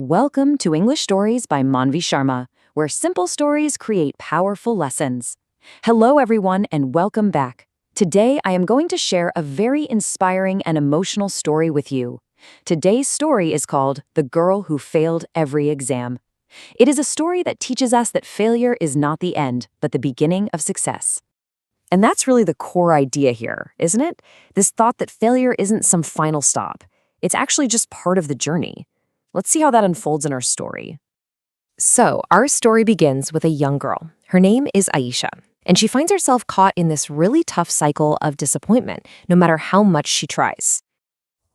Welcome to English Stories by Manvi Sharma, where simple stories create powerful lessons. Hello, everyone, and welcome back. Today, I am going to share a very inspiring and emotional story with you. Today's story is called The Girl Who Failed Every Exam. It is a story that teaches us that failure is not the end, but the beginning of success. And that's really the core idea here, isn't it? This thought that failure isn't some final stop. It's actually just part of the journey. Let's see how that unfolds in our story. So, our story begins with a young girl. Her name is Aisha, and she finds herself caught in this really tough cycle of disappointment, no matter how much she tries.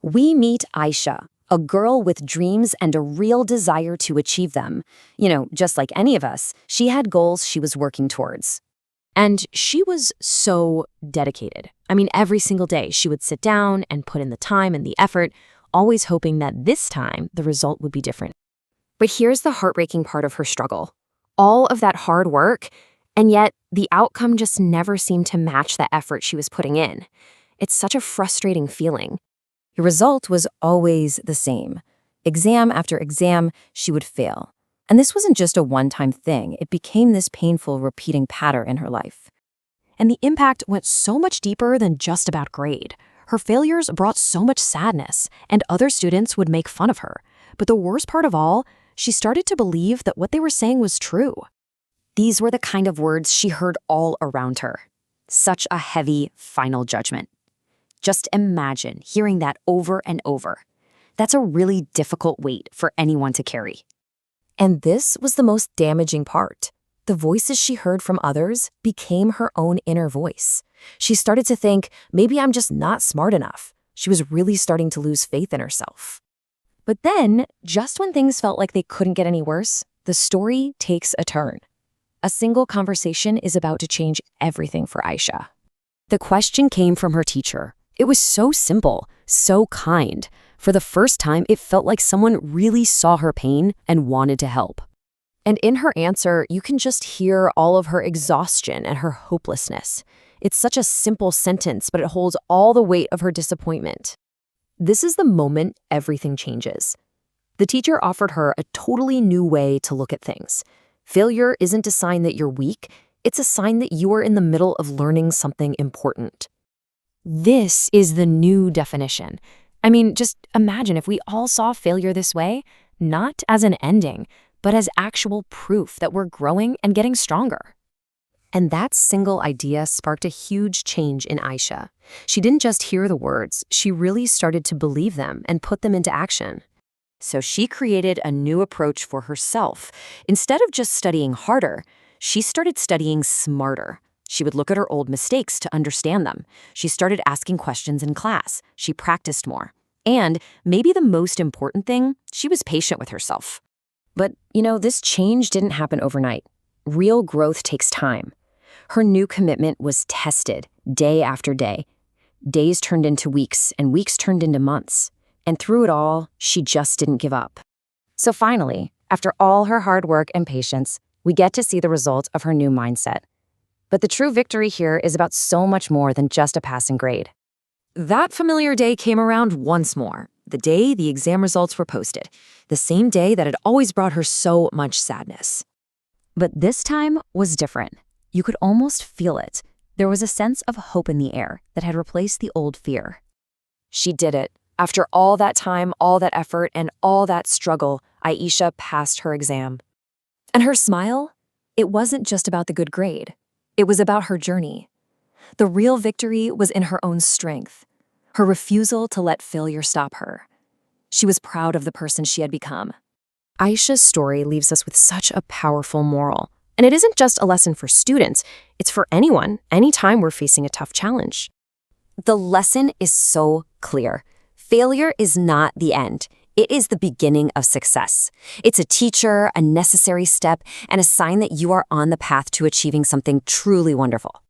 We meet Aisha, a girl with dreams and a real desire to achieve them. Just like any of us, she had goals she was working towards. And she was so dedicated. Every single day she would sit down and put in the time and the effort, always hoping that this time the result would be different. But here's the heartbreaking part of her struggle. All of that hard work, and yet the outcome just never seemed to match the effort she was putting in. It's such a frustrating feeling. The result was always the same. Exam after exam, she would fail. And this wasn't just a one-time thing. It became this painful, repeating pattern in her life. And the impact went so much deeper than just about grade. Her failures brought so much sadness, and other students would make fun of her. But the worst part of all, she started to believe that what they were saying was true. These were the kind of words she heard all around her. Such a heavy, final judgment. Just imagine hearing that over and over. That's a really difficult weight for anyone to carry. And this was the most damaging part. The voices she heard from others became her own inner voice. She started to think, maybe I'm just not smart enough. She was really starting to lose faith in herself. But then, just when things felt like they couldn't get any worse, the story takes a turn. A single conversation is about to change everything for Aisha. The question came from her teacher. It was so simple, so kind. For the first time, it felt like someone really saw her pain and wanted to help. And in her answer, you can just hear all of her exhaustion and her hopelessness. It's such a simple sentence, but it holds all the weight of her disappointment. This is the moment everything changes. The teacher offered her a totally new way to look at things. Failure isn't a sign that you're weak, it's a sign that you are in the middle of learning something important. This is the new definition. Just imagine if we all saw failure this way, not as an ending, but as actual proof that we're growing and getting stronger. And that single idea sparked a huge change in Aisha. She didn't just hear the words, she really started to believe them and put them into action. So she created a new approach for herself. Instead of just studying harder, she started studying smarter. She would look at her old mistakes to understand them. She started asking questions in class. She practiced more. And maybe the most important thing, she was patient with herself. But, this change didn't happen overnight. Real growth takes time. Her new commitment was tested day after day. Days turned into weeks, and weeks turned into months. And through it all, she just didn't give up. So finally, after all her hard work and patience, we get to see the result of her new mindset. But the true victory here is about so much more than just a passing grade. That familiar day came around once more. The day the exam results were posted, the same day that had always brought her so much sadness. But this time was different. You could almost feel it. There was a sense of hope in the air that had replaced the old fear. She did it. After all that time, all that effort, and all that struggle, Aisha passed her exam. And her smile? It wasn't just about the good grade. It was about her journey. The real victory was in her own strength. Her refusal to let failure stop her. She was proud of the person she had become. Aisha's story leaves us with such a powerful moral. And it isn't just a lesson for students, it's for anyone, anytime we're facing a tough challenge. The lesson is so clear. Failure is not the end. It is the beginning of success. It's a teacher, a necessary step, and a sign that you are on the path to achieving something truly wonderful.